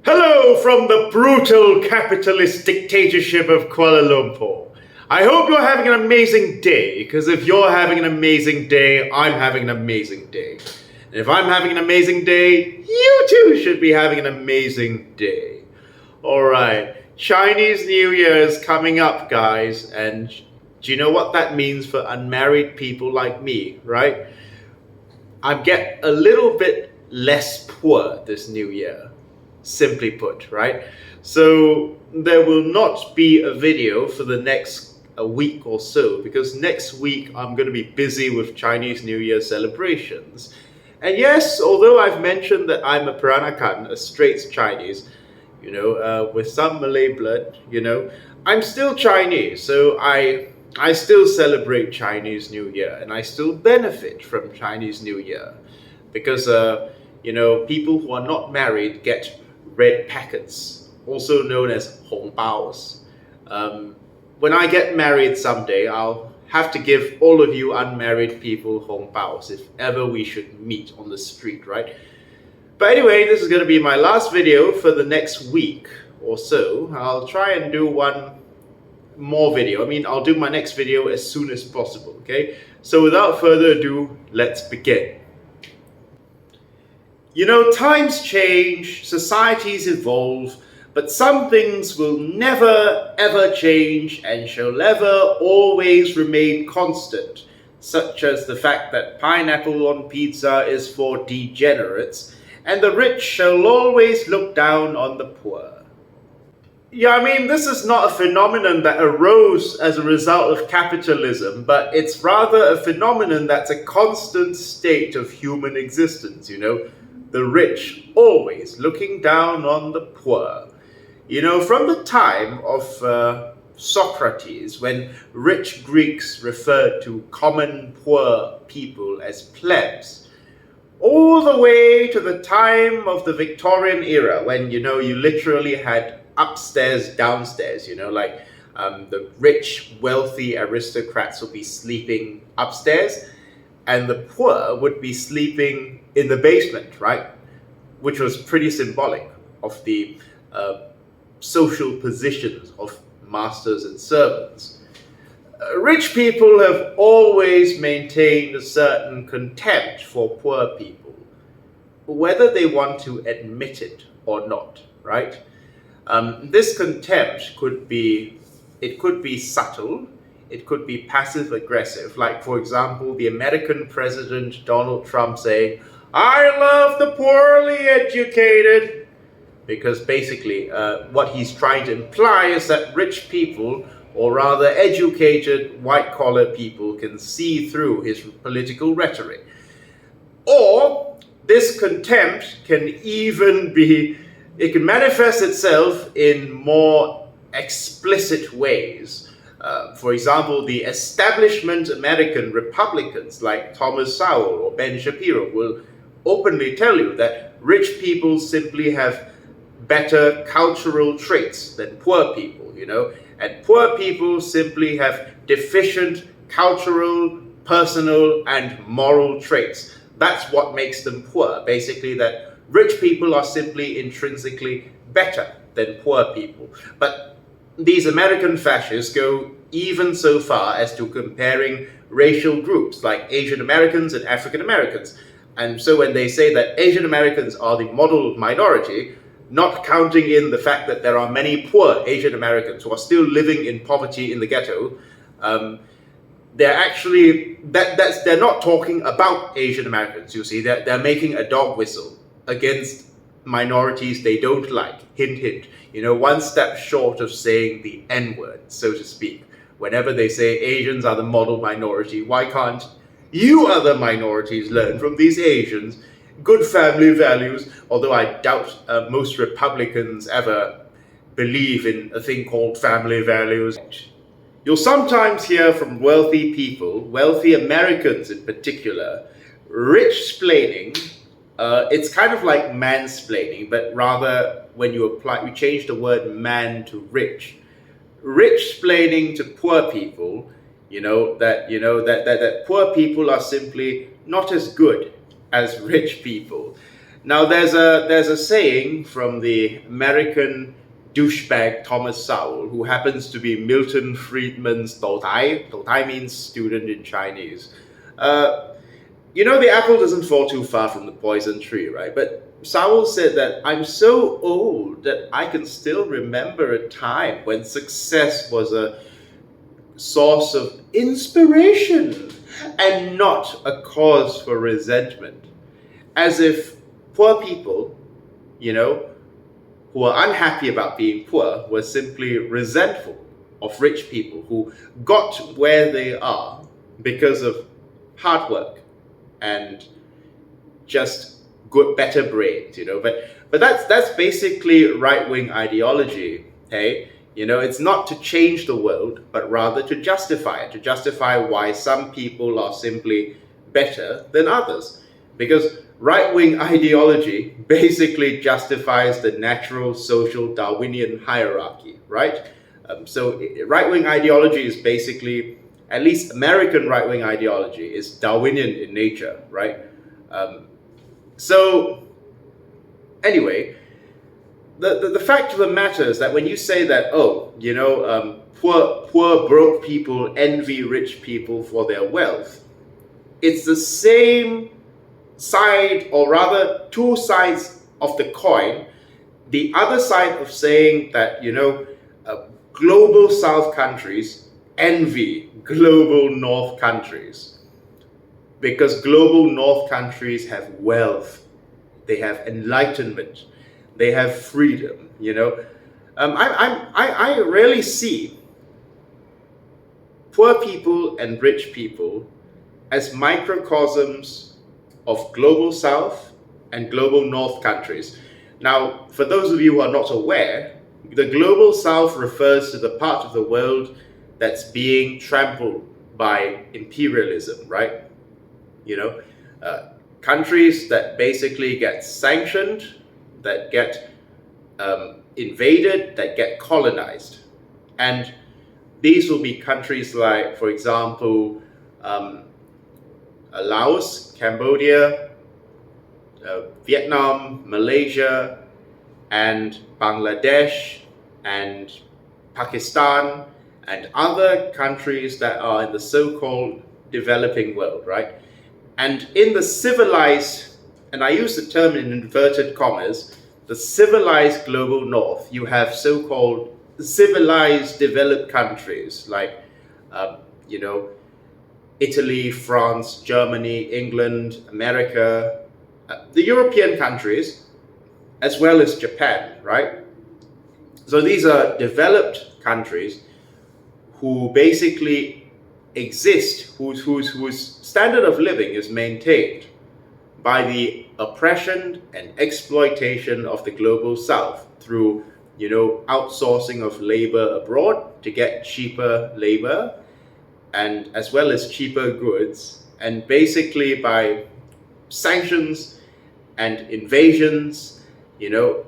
Hello from the brutal capitalist dictatorship of Kuala Lumpur. I hope you're having an amazing day, because if you're having an amazing day, I'm having an amazing day. And if I'm having an amazing day, you too should be having an amazing day. Alright, Chinese New Year is coming up, guys, and do you know what that means for unmarried people like me, right? I get a little bit less poor this new year. Simply put, right? So there will not be a video for the next a week or so, because next week I'm going to be busy with Chinese New Year celebrations. And yes, although I've mentioned that I'm a Peranakan, a straight Chinese, with some Malay blood, I'm still Chinese, so I still celebrate Chinese New Year, and I still benefit from Chinese New Year, because people who are not married get red packets, also known as hongbaos. When I get married someday, I'll have to give all of you unmarried people hongbaos if ever we should meet on the street, right? But anyway, this is going to be my last video for the next week or so. I'll try and do one more video. I'll do my next video as soon as possible, okay? So without further ado, let's begin. Times change, societies evolve, but some things will never ever change and shall ever always remain constant, such as the fact that pineapple on pizza is for degenerates, and the rich shall always look down on the poor. This is not a phenomenon that arose as a result of capitalism, but it's rather a phenomenon that's a constant state of human existence, the rich always looking down on the poor. From the time of Socrates, when rich Greeks referred to common poor people as plebs, all the way to the time of the Victorian era, when, you literally had upstairs, downstairs, the rich, wealthy aristocrats would be sleeping upstairs, and the poor would be sleeping in the basement, right? Which was pretty symbolic of the social positions of masters and servants. Rich people have always maintained a certain contempt for poor people, whether they want to admit it or not, right? This contempt could be subtle. It could be passive aggressive, like, for example, the American President Donald Trump saying, "I love the poorly educated," because basically what he's trying to imply is that rich people, or rather educated white-collar people, can see through his political rhetoric. Or this contempt can it can manifest itself in more explicit ways. For example, the establishment American Republicans like Thomas Sowell or Ben Shapiro will openly tell you that rich people simply have better cultural traits than poor people, and poor people simply have deficient cultural, personal, and moral traits. That's what makes them poor. Basically, that rich people are simply intrinsically better than poor people. But these American fascists go even so far as to comparing racial groups like Asian Americans and African Americans. And so when they say that Asian Americans are the model minority, not counting in the fact that there are many poor Asian Americans who are still living in poverty in the ghetto, they're not talking about Asian Americans, you see. They're making a dog whistle against minorities they don't like. Hint, hint. One step short of saying the N-word, so to speak. Whenever they say Asians are the model minority, why can't you other minorities learn from these Asians? Good family values, although I doubt most Republicans ever believe in a thing called family values. You'll sometimes hear from wealthy people, wealthy Americans in particular, rich-splaining. It's kind of like mansplaining, but rather when you change the word man to rich. Rich-splaining to poor people, that poor people are simply not as good as rich people. Now, there's a saying from the American douchebag Thomas Sowell, who happens to be Milton Friedman's Dou Tai. Dou Tai means student in Chinese. Uh, you know, the apple doesn't fall too far from the poison tree, right? But Sowell said that I'm so old that I can still remember a time when success was a source of inspiration and not a cause for resentment. As if poor people, you know, who are unhappy about being poor were simply resentful of rich people who got where they are because of hard work and just better brains, you know. But that's basically right-wing ideology. Hey, you know, it's not to change the world, but rather to justify it, to justify why some people are simply better than others. Because right-wing ideology basically justifies the natural social Darwinian hierarchy, right? So right-wing ideology is basically, at least American right-wing ideology, is Darwinian in nature, right? So anyway, the fact of the matter is that when you say that, oh, you know, poor broke people envy rich people for their wealth, it's the same side, or rather two sides of the coin. The other side of saying that, you know, global South countries envy global North countries because global North countries have wealth, they have enlightenment, they have freedom, you know. I rarely see poor people and rich people as microcosms of global South and global North countries. Now, for those of you who are not aware, the global South refers to the part of the world that's being trampled by imperialism, right? You know, countries that basically get sanctioned, that get invaded, that get colonized. And these will be countries like, for example, Laos, Cambodia, Vietnam, Malaysia, and Bangladesh, and Pakistan, and other countries that are in the so-called developing world, right? And in the civilized, and I use the term in inverted commas, the civilized global north, you have so-called civilized developed countries like, you know, Italy, France, Germany, England, America, the European countries, as well as Japan, right? So these are developed countries who basically exist, whose standard of living is maintained by the oppression and exploitation of the global South through, you know, outsourcing of labor abroad to get cheaper labor, and as well as cheaper goods, and basically by sanctions and invasions, you know,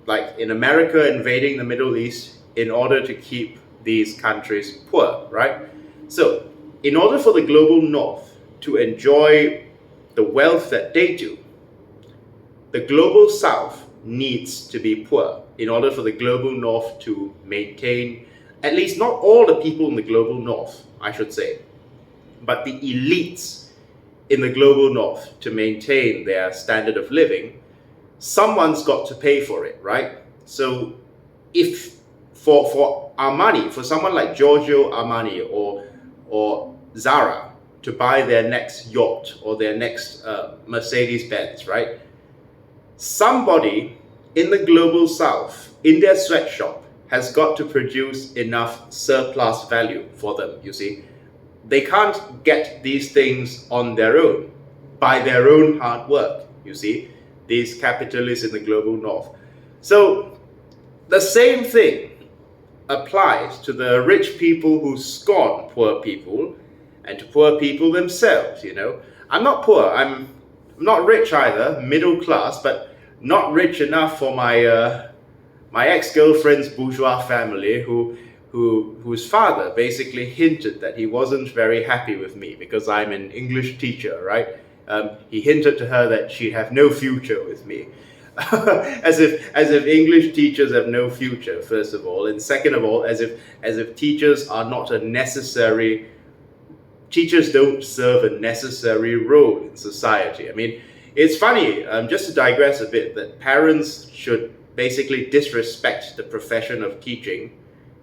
like in America invading the Middle East in order to keep these countries poor, right? So in order for the global North to enjoy the wealth that they do, the global South needs to be poor in order for the global North to maintain, at least not all the people in the global North, I should say, but the elites in the global North to maintain their standard of living. Someone's got to pay for it, right? So if for Armani, for someone like Giorgio Armani or Zara to buy their next yacht or their next Mercedes-Benz, right? Somebody in the global South, in their sweatshop, has got to produce enough surplus value for them, you see. They can't get these things on their own, by their own hard work, you see, these capitalists in the global North. So the same thing applies to the rich people who scorn poor people and to poor people themselves, you know. I'm not poor, I'm not rich either, middle class, but not rich enough for my my ex-girlfriend's bourgeois family whose father basically hinted that he wasn't very happy with me because I'm an English teacher, right? He hinted to her that she'd have no future with me. as if English teachers have no future, first of all, and second of all, as if teachers are not a necessary. Teachers don't serve a necessary role in society. I mean, it's funny, just to digress a bit, that parents should basically disrespect the profession of teaching.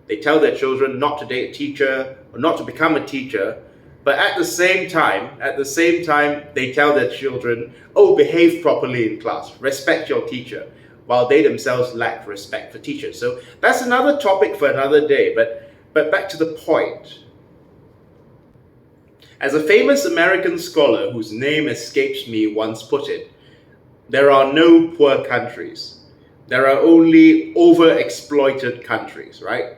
They tell their children not to date a teacher or not to become a teacher, but at the same time, they tell their children, oh, behave properly in class, respect your teacher, while they themselves lack respect for teachers. So that's another topic for another day, but back to the point. As a famous American scholar whose name escapes me once put it, there are no poor countries. There are only overexploited countries, right?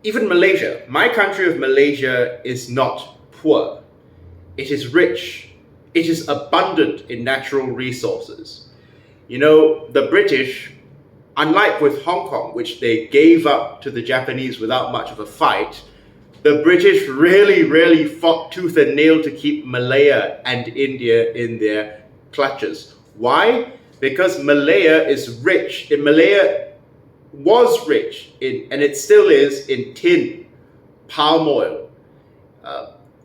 Even Malaysia, my country of Malaysia, is not poor. It is rich. It is abundant in natural resources. You know, the British, unlike with Hong Kong, which they gave up to the Japanese without much of a fight, the British really fought tooth and nail to keep Malaya and India in their clutches. Why? Because Malaya is rich. Malaya was rich in, and it still is, in tin, palm oil,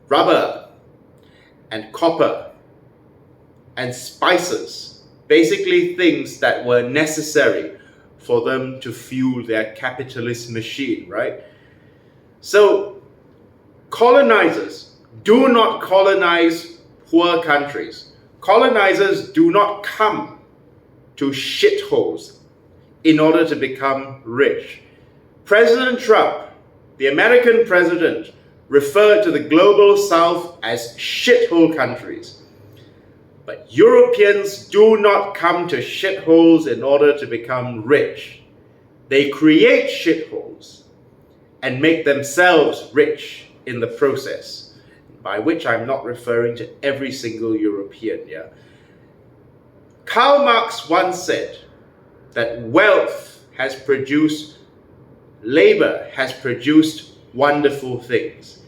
rubber, and copper, and spices. Basically things that were necessary for them to fuel their capitalist machine, right? So, colonizers do not colonize poor countries. Colonizers do not come to shitholes in order to become rich. President Trump, the American president, referred to the global south as shithole countries. But Europeans do not come to shitholes in order to become rich. They create shitholes and make themselves rich in the process, by which I'm not referring to every single European, yeah. Karl Marx once said that wealth has produced, labor has produced wonderful things.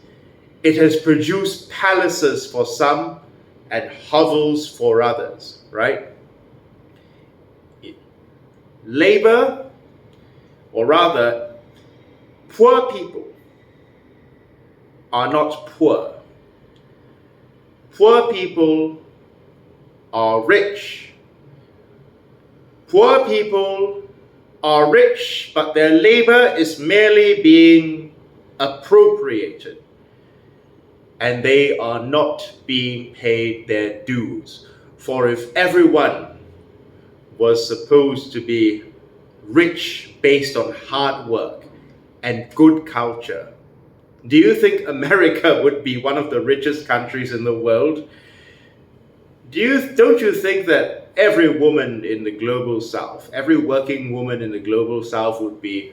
It has produced palaces for some and hovels for others, right? Labor, or rather, poor people are not poor. Poor people are rich. Poor people are rich, but their labor is merely being appropriated, and they are not being paid their dues. For if everyone was supposed to be rich based on hard work and good culture, do you think America would be one of the richest countries in the world? Don't you think that every woman in the global south, every working woman in the global south would be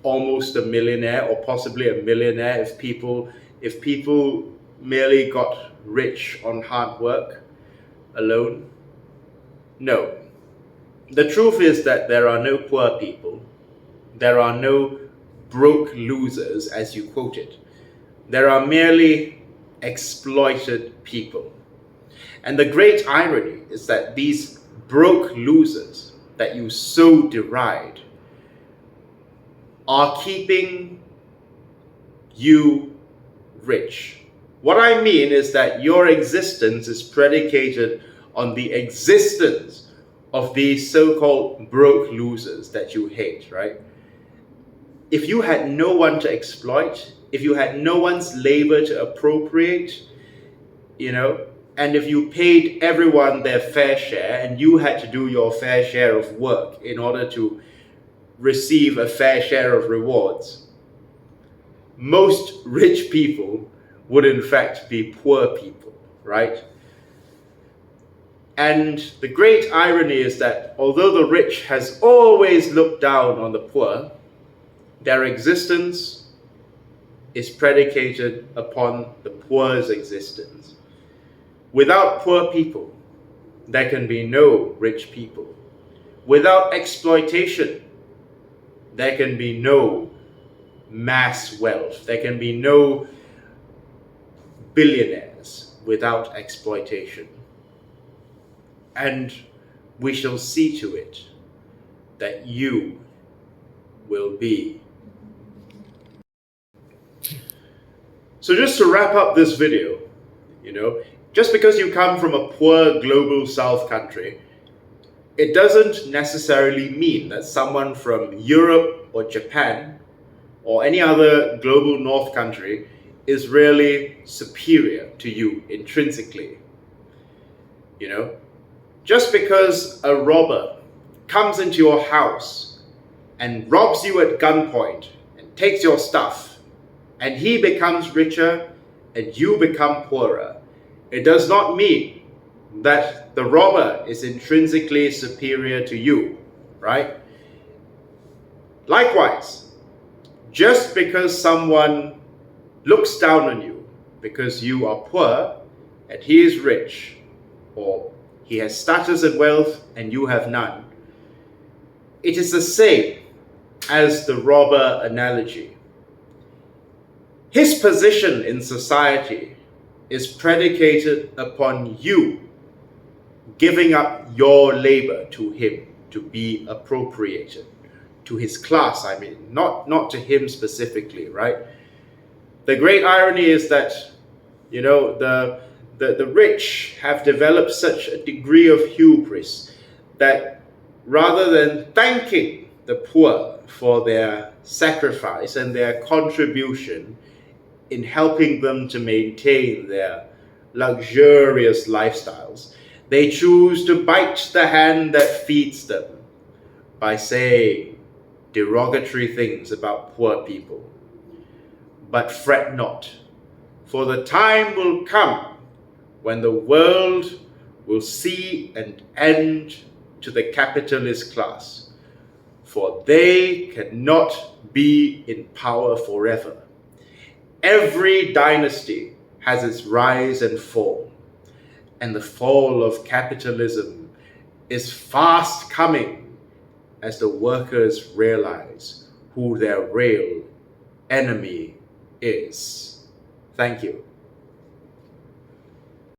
almost a millionaire or possibly a millionaire if people merely got rich on hard work alone? No. The truth is that there are no poor people. There are no broke losers, as you quoted. There are merely exploited people. And the great irony is that these broke losers that you so deride are keeping you rich. What I mean is that your existence is predicated on the existence of these so-called broke losers that you hate, right? If you had no one to exploit, if you had no one's labor to appropriate, and if you paid everyone their fair share and you had to do your fair share of work in order to receive a fair share of rewards, most rich people would in fact be poor people, right? And the great irony is that although the rich has always looked down on the poor, their existence is predicated upon the poor's existence. Without poor people, there can be no rich people. Without exploitation, there can be no mass wealth. There can be no billionaires. without exploitation. And we shall see to it that you will be. So just to wrap up this video, just because you come from a poor global south country, it doesn't necessarily mean that someone from Europe or Japan or any other global north country is really superior to you intrinsically. Just because a robber comes into your house and robs you at gunpoint and takes your stuff, and he becomes richer and you become poorer, it does not mean that the robber is intrinsically superior to you, right? Likewise, just because someone looks down on you because you are poor and he is rich, or he has status and wealth and you have none, it is the same as the robber analogy. His position in society is predicated upon you giving up your labor to him to be appropriated, to his class, not to him specifically, right? The great irony is that, the rich have developed such a degree of hubris that rather than thanking the poor for their sacrifice and their contribution in helping them to maintain their luxurious lifestyles, they choose to bite the hand that feeds them by saying derogatory things about poor people. But fret not, for the time will come when the world will see an end to the capitalist class, for they cannot be in power forever. Every dynasty has its rise and fall, and the fall of capitalism is fast coming as the workers realize who their real enemy is. Thank you.